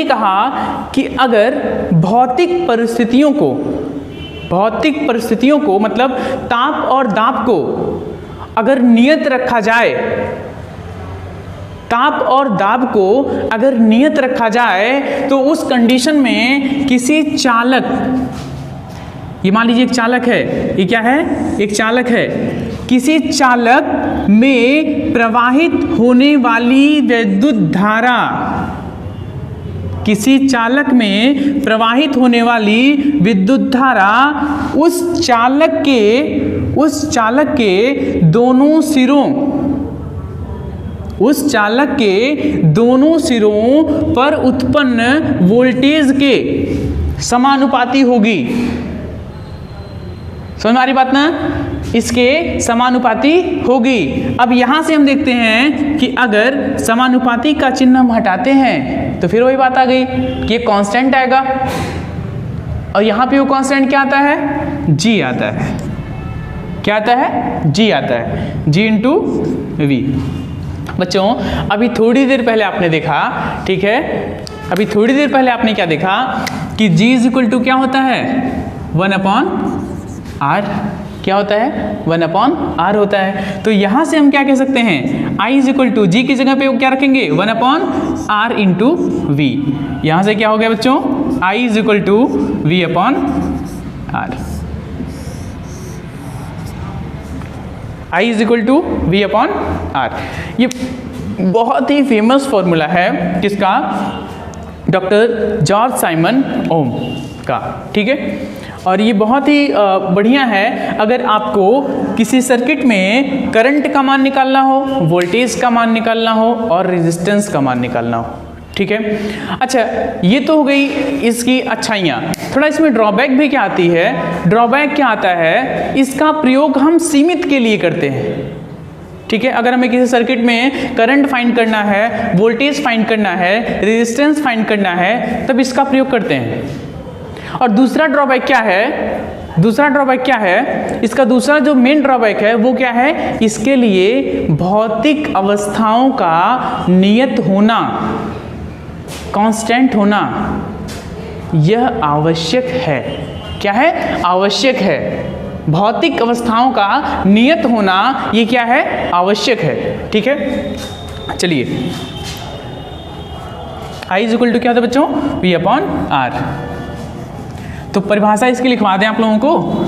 कहा कि अगर भौतिक परिस्थितियों को मतलब ताप और दाब को अगर नियत रखा जाए, ताप और दाब को अगर नियत रखा जाए तो उस कंडीशन में किसी चालक, ये मान लीजिए एक चालक है, ये क्या है? एक चालक है। किसी चालक में प्रवाहित होने वाली विद्युत धारा किसी चालक में प्रवाहित होने वाली विद्युत धारा उस चालक के दोनों सिरों पर उत्पन्न वोल्टेज के समानुपाती होगी। समझ में आ रही बात ना? इसके समानुपाती होगी। अब यहां से हम देखते हैं कि अगर समानुपाती का चिन्ह हम हटाते हैं तो फिर वही बात आ गई कि ये कांस्टेंट आएगा, और यहां पे वो कांस्टेंट क्या आता है? जी आता है। क्या आता है? जी आता है, जी इंटू वी। बच्चों अभी थोड़ी देर पहले आपने देखा, ठीक है, अभी थोड़ी देर पहले आपने क्या देखा कि G इज इक्वल टू क्या होता है? 1/r। क्या होता है? 1/r होता है। तो यहां से हम क्या कह सकते हैं? I इज इक्वल टू जी की जगह पे क्या रखेंगे? 1/r into we. यहां से क्या हो गया बच्चों? I is equal to v/r। I is equal to v/r। ये बहुत ही फेमस फॉर्मूला है किसका? डॉक्टर जॉर्ज साइमन ओम का, ठीक है। और ये बहुत ही बढ़िया है अगर आपको किसी सर्किट में करंट का मान निकालना हो, वोल्टेज का मान निकालना हो और रेजिस्टेंस का मान निकालना हो, ठीक है। अच्छा, ये तो हो गई इसकी अच्छाइयाँ। थोड़ा इसमें ड्रॉबैक भी क्या आती है? ड्रॉबैक क्या आता है? इसका प्रयोग हम सीमित के लिए करते हैं, ठीक है। अगर हमें किसी सर्किट में करंट फाइंड करना है, वोल्टेज फाइंड करना है, रेजिस्टेंस फाइंड करना है, तब इसका प्रयोग करते हैं। और दूसरा ड्रॉबैक क्या है? इसका दूसरा जो मेन ड्रॉबैक है वो क्या है? इसके लिए भौतिक अवस्थाओं का नियत होना, कांस्टेंट होना, यह आवश्यक है। क्या है? आवश्यक है। भौतिक अवस्थाओं का नियत होना ये क्या है? आवश्यक है, ठीक है। चलिए, I इज इक्वल टू क्या होता है बच्चों? v/r। तो परिभाषा इसकी लिखवा दें आप लोगों को।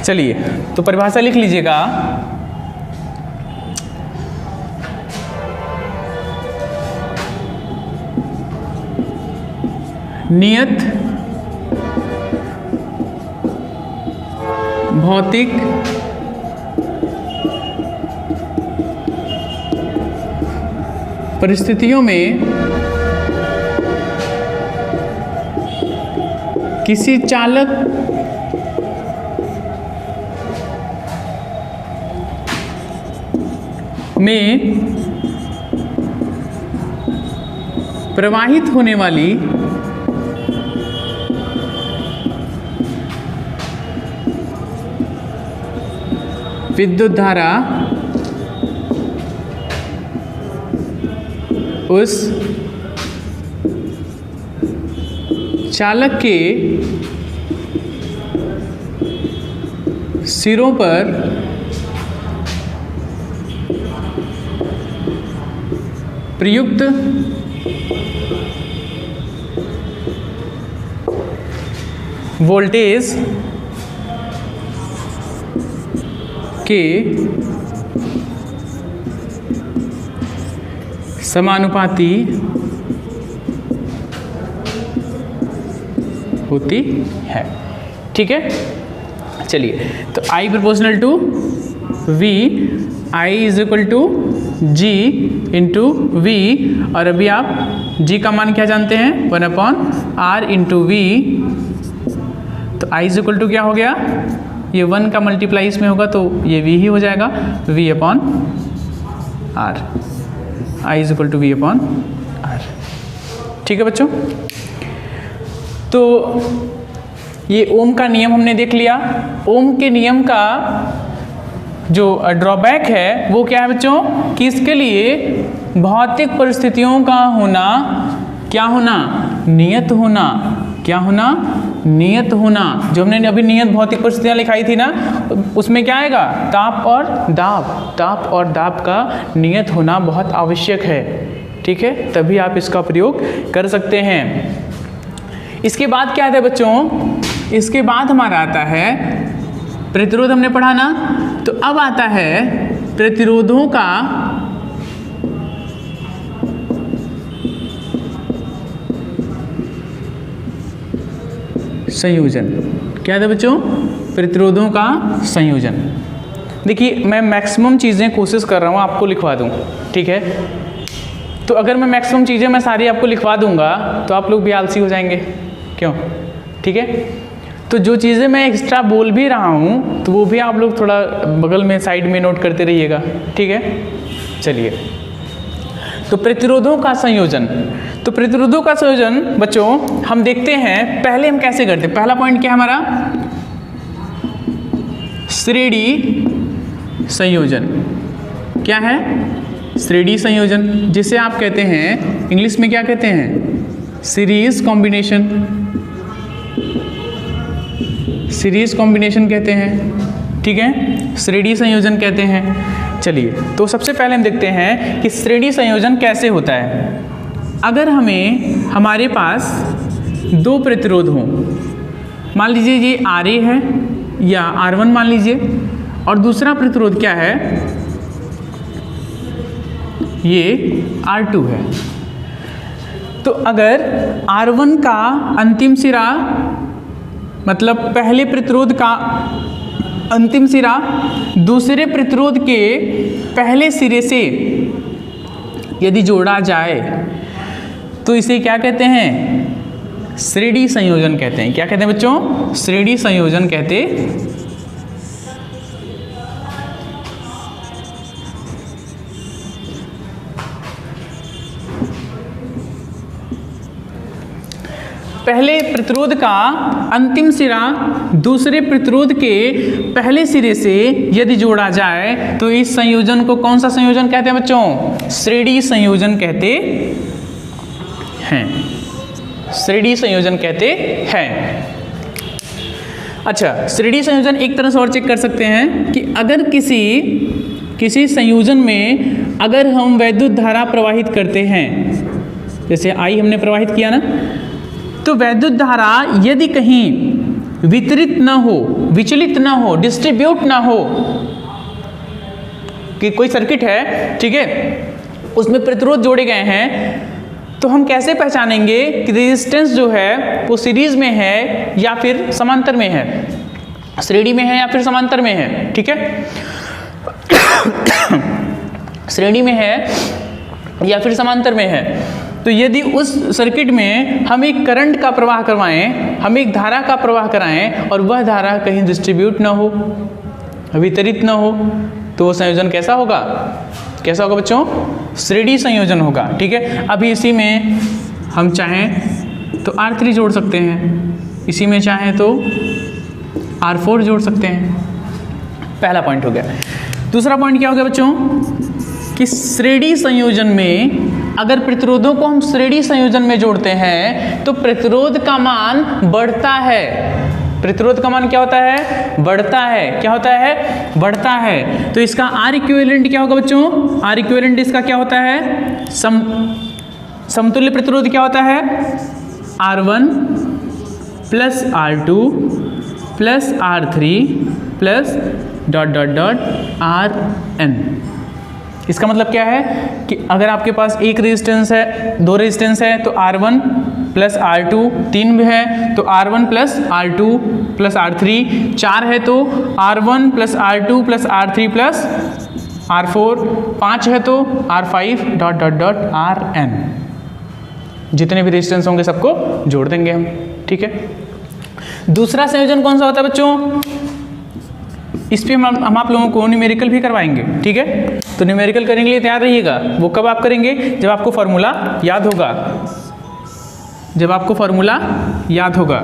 चलिए, तो परिभाषा लिख लीजिएगा। नियत भौतिक परिस्थितियों में किसी चालक में प्रवाहित होने वाली विद्युत धारा उस चालक के सिरों पर प्रयुक्त वोल्टेज के समानुपाती होती है, ठीक है। चलिए, तो I proportional to V, I is equal to G into V, और अभी आप G का मान क्या जानते हैं? 1/r into V। तो I इज इक्वल टू क्या हो गया? ये 1 का मल्टीप्लाई इसमें होगा तो ये V ही हो जाएगा, V/r। I is equal to V/r, ठीक है बच्चों। तो ये ओम का नियम हमने देख लिया। ओम के नियम का जो ड्रॉबैक है वो क्या है बच्चों? कि इसके लिए भौतिक परिस्थितियों का होना, क्या होना? नियत होना। क्या होना? नियत होना। जो हमने अभी नियत भौतिक परिस्थितियां लिखाई थी ना, उसमें क्या आएगा? ताप और दाब। ताप और दाब का नियत होना बहुत आवश्यक है, ठीक है, तभी आप इसका प्रयोग कर सकते हैं। इसके बाद क्या आता है बच्चों? इसके बाद हमारा आता है प्रतिरोध। हमने पढ़ा ना, तो अब आता है प्रतिरोधों का संयोजन। क्या था बच्चों? प्रतिरोधों का संयोजन। देखिए मैं मैक्सिमम चीज़ें कोशिश कर रहा हूँ आपको लिखवा दूँ, ठीक है। तो अगर मैं मैक्सिमम चीज़ें मैं सारी आपको लिखवा दूंगा तो आप लोग भी आलसी हो जाएंगे, क्यों? ठीक है। तो जो चीज़ें मैं एक्स्ट्रा बोल भी रहा हूँ तो वो भी आप लोग थोड़ा बगल में साइड में नोट करते रहिएगा, ठीक है। चलिए, तो प्रतिरोधों का संयोजन। तो प्रतिरोधों का संयोजन बच्चों हम देखते हैं, पहले हम कैसे करते हैं। पहला पॉइंट क्या है हमारा? श्रेणी संयोजन। क्या है? श्रेणी संयोजन, जिसे आप कहते हैं इंग्लिश में क्या कहते हैं? Series combination. सीरीज कॉम्बिनेशन कहते हैं, ठीक है, श्रेणी संयोजन कहते हैं। चलिए, तो सबसे पहले हम देखते हैं कि श्रेणी संयोजन कैसे होता है। अगर हमारे पास दो प्रतिरोध हों, मान लीजिए ये RA है या R1 मान लीजिए, और दूसरा प्रतिरोध क्या है? ये R2 है। तो अगर R1 का अंतिम सिरा, मतलब पहले प्रतिरोध का अंतिम सिरा दूसरे प्रतिरोध के पहले सिरे से यदि जोड़ा जाए तो इसे क्या कहते हैं? श्रेणी संयोजन कहते हैं। क्या कहते हैं बच्चों? श्रेणी संयोजन कहते हैं। पहले प्रतिरोध का अंतिम सिरा दूसरे प्रतिरोध के पहले सिरे से यदि जोड़ा जाए तो इस संयोजन को कौन सा संयोजन कहते हैं बच्चों? श्रेणी संयोजन कहते हैं। श्रेणी संयोजन कहते हैं। अच्छा, श्रेणी संयोजन एक तरह से और चेक कर सकते हैं कि अगर किसी संयोजन में अगर हम वैद्युत धारा प्रवाहित करते हैं, जैसे I हमने प्रवाहित किया ना, तो वैद्युत धारा यदि कहीं वितरित ना हो, विचलित ना हो, डिस्ट्रीब्यूट ना हो, कि कोई सर्किट है, ठीक है, उसमें प्रतिरोध जोड़े गए हैं, तो हम कैसे पहचानेंगे कि रेजिस्टेंस जो है वो सीरीज में है या फिर समांतर में है, श्रेणी में है या फिर समांतर में है, ठीक है। श्रेणी में है या फिर समांतर में है। तो यदि उस सर्किट में हम एक करंट का प्रवाह करवाएं, हम एक धारा का प्रवाह कराएं और वह धारा कहीं डिस्ट्रीब्यूट ना हो, वितरित ना हो, तो वो संयोजन कैसा होगा? कैसा होगा बच्चों? श्रेणी संयोजन होगा, ठीक है। अभी इसी में हम चाहें तो R3 जोड़ सकते हैं, इसी में चाहें तो R4 जोड़ सकते हैं। पहला पॉइंट हो गया। दूसरा पॉइंट क्या हो गया बच्चों? कि श्रेणी संयोजन में अगर प्रतिरोधों को हम श्रेणी संयोजन में जोड़ते हैं तो प्रतिरोध का मान बढ़ता है। प्रतिरोध का मान क्या होता है? बढ़ता है। क्या होता है? बढ़ता है। तो इसका R इक्विवेलेंट क्या होगा बच्चों? R इक्विवेलेंट इसका क्या होता है? समतुल्य प्रतिरोध क्या होता है? R1 plus R2 plus R3 plus Rn। इसका मतलब क्या है कि अगर आपके पास एक रेजिस्टेंस है, दो रेजिस्टेंस है, तो R1 प्लस R2, 3 है तो R1 plus R2 plus R3, 4 है तो R1 plus R2 plus R3 plus R4, 5 है तो R5 Rn। जितने भी रेजिस्टेंस होंगे सबको जोड़ देंगे हम, ठीक है। दूसरा संयोजन कौन सा होता है बच्चों? इस पे हम आप लोगों को न्यूमेरिकल भी करवाएंगे, ठीक है। तो न्यूमेरिकल करने के लिए तैयार रहिएगा। वो कब आप करेंगे? जब आपको फॉर्मूला याद होगा, जब आपको फॉर्मूला याद होगा,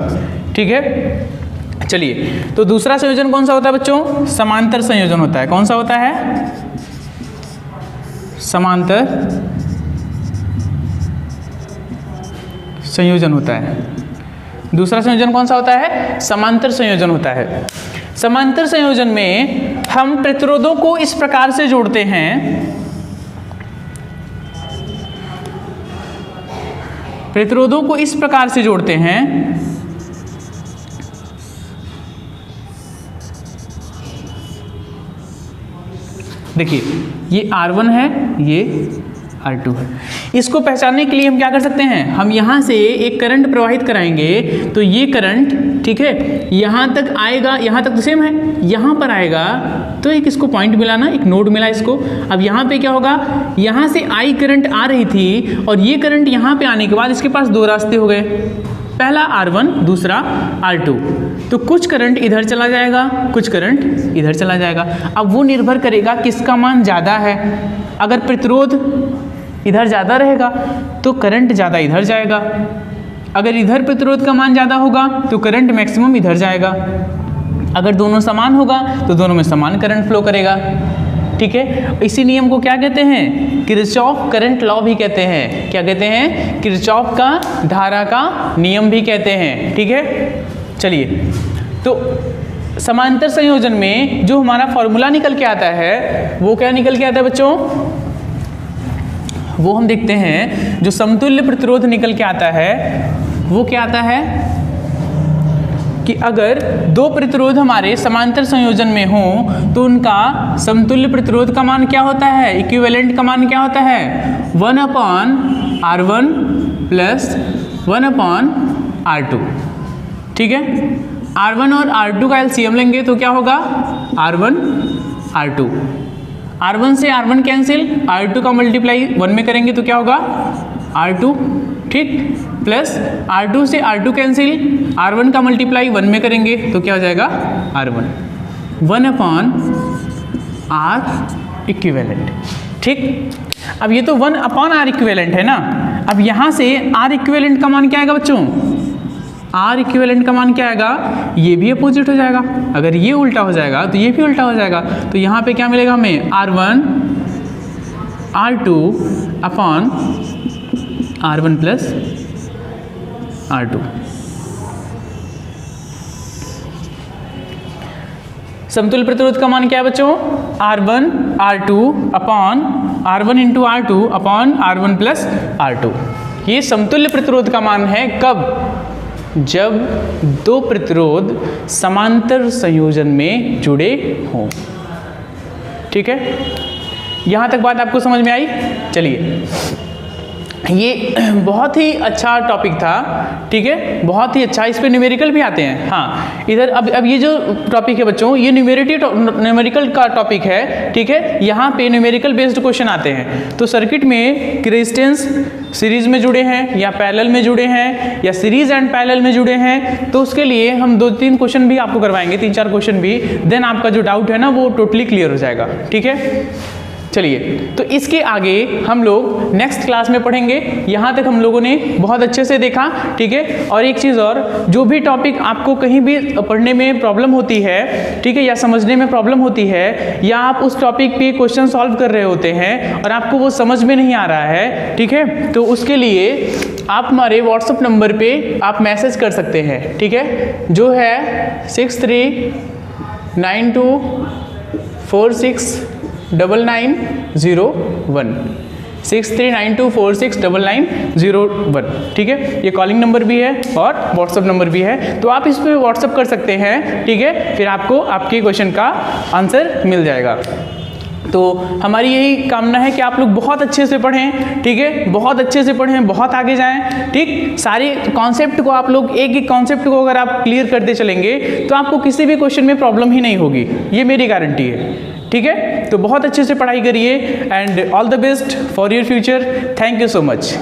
ठीक है। चलिए, तो दूसरा संयोजन कौन सा होता है बच्चों? समांतर संयोजन होता है। कौन सा होता है? समांतर संयोजन होता है। दूसरा संयोजन कौन सा होता है? समांतर संयोजन होता है। समांतर संयोजन में हम प्रतिरोधों को इस प्रकार से जोड़ते हैं, प्रतिरोधों को इस प्रकार से जोड़ते हैं, देखिए ये R1 है, ये R2 है। इसको पहचानने के लिए हम क्या कर सकते हैं, हम यहाँ से एक करंट प्रवाहित कराएंगे तो ये करंट, ठीक है, यहाँ तक आएगा, यहाँ तक तो सेम है, यहाँ पर आएगा तो एक इसको पॉइंट मिला ना, एक नोड मिला इसको। अब यहाँ पे क्या होगा, यहाँ से आई करंट आ रही थी और ये करंट यहाँ पे आने के बाद इसके पास दो रास्ते हो गए, पहला R1 दूसरा R2। तो कुछ करंट इधर चला जाएगा, कुछ करंट इधर चला जाएगा। अब वो निर्भर करेगा किसका मान ज़्यादा है। अगर प्रतिरोध इधर ज़्यादा रहेगा तो करंट ज़्यादा इधर जाएगा, अगर इधर प्रतिरोध का मान ज़्यादा होगा तो करंट मैक्सिमम इधर जाएगा, अगर दोनों समान होगा तो दोनों में समान करंट फ्लो करेगा, ठीक है। इसी नियम को क्या कहते हैं, किरचॉफ करंट लॉ भी कहते हैं। क्या कहते हैं, किरचॉफ का धारा का नियम भी कहते हैं, ठीक है। चलिए, तो समांतर संयोजन में जो हमारा फॉर्मूला निकल के आता है वो क्या निकल के आता है बच्चों, वो हम देखते हैं। जो समतुल्य प्रतिरोध निकल के आता है वो क्या आता है कि अगर दो प्रतिरोध हमारे समांतर संयोजन में हो तो उनका समतुल्य प्रतिरोध का मान क्या होता है, इक्विवेलेंट का मान क्या होता है, 1/R1 प्लस 1/R2, ठीक है। R1 और R2 का एलसीएम लेंगे तो क्या होगा, R1 R2, R1 से R1 कैंसिल, R2 का मल्टीप्लाई 1 में करेंगे तो क्या होगा, R2, ठीक, प्लस R2 से R2 कैंसिल, R1 का मल्टीप्लाई 1 में करेंगे तो क्या हो जाएगा, R1, 1/R इक्विवेलेंट, ठीक। अब ये तो 1/R इक्विवेलेंट है ना। अब यहाँ से R इक्विवेलेंट का मान क्या आएगा बच्चों, R इक्विवेलेंट का मान क्या आएगा, ये भी अपोजिट हो जाएगा। अगर ये उल्टा हो जाएगा तो ये भी उल्टा हो जाएगा। तो यहाँ पे क्या मिलेगा हमें, R1 R2 upon R1 plus R2। समतुल्य प्रतिरोध का मान क्या है बच्चों, R1 R2 upon R1 into R2 upon R1 plus R2। ये समतुल्य प्रतिरोध का मान है कब, जब दो प्रतिरोध समांतर संयोजन में जुड़े हों, ठीक है। यहां तक बात आपको समझ में आई। चलिए, ये बहुत ही अच्छा टॉपिक था, ठीक है, बहुत ही अच्छा। इस पे न्यूमेरिकल भी आते हैं। हाँ, इधर अब ये जो टॉपिक है बच्चों, ये न्यूमेरिकल का टॉपिक है, ठीक है। यहाँ पे न्यूमेरिकल बेस्ड क्वेश्चन आते हैं। तो सर्किट में रेजिस्टेंस सीरीज में जुड़े हैं या पैरेलल में जुड़े हैं या सीरीज एंड पैरेलल में जुड़े हैं, तो उसके लिए हम 2-3 क्वेश्चन भी आपको करवाएंगे, 3-4 क्वेश्चन भी। देन आपका जो डाउट है ना वो टोटली क्लियर हो जाएगा, ठीक है। चलिए, तो इसके आगे हम लोग नेक्स्ट क्लास में पढ़ेंगे। यहाँ तक हम लोगों ने बहुत अच्छे से देखा, ठीक है। और एक चीज़ और, जो भी टॉपिक आपको कहीं भी पढ़ने में प्रॉब्लम होती है, ठीक है, या समझने में प्रॉब्लम होती है, या आप उस टॉपिक पे क्वेश्चन सॉल्व कर रहे होते हैं और आपको वो समझ में नहीं आ रहा है, ठीक है, तो उसके लिए आप हमारे व्हाट्सएप नंबर पे आप मैसेज कर सकते हैं, ठीक है, जो है 6392469901 6392469901, ठीक है। ये कॉलिंग नंबर भी है और व्हाट्सएप नंबर भी है, तो आप इस पर व्हाट्सएप कर सकते हैं, ठीक है। फिर आपको आपके क्वेश्चन का आंसर मिल जाएगा। तो हमारी यही कामना है कि आप लोग बहुत अच्छे से पढ़ें, ठीक है, बहुत अच्छे से पढ़ें, बहुत आगे जाएं, ठीक। सारे कॉन्सेप्ट को आप लोग एक एक कॉन्सेप्ट को अगर आप क्लियर करते चलेंगे तो आपको किसी भी क्वेश्चन में प्रॉब्लम ही नहीं होगी, ये मेरी गारंटी है, ठीक है। तो बहुत अच्छे से पढ़ाई करिए and all the best for your future. Thank you so much.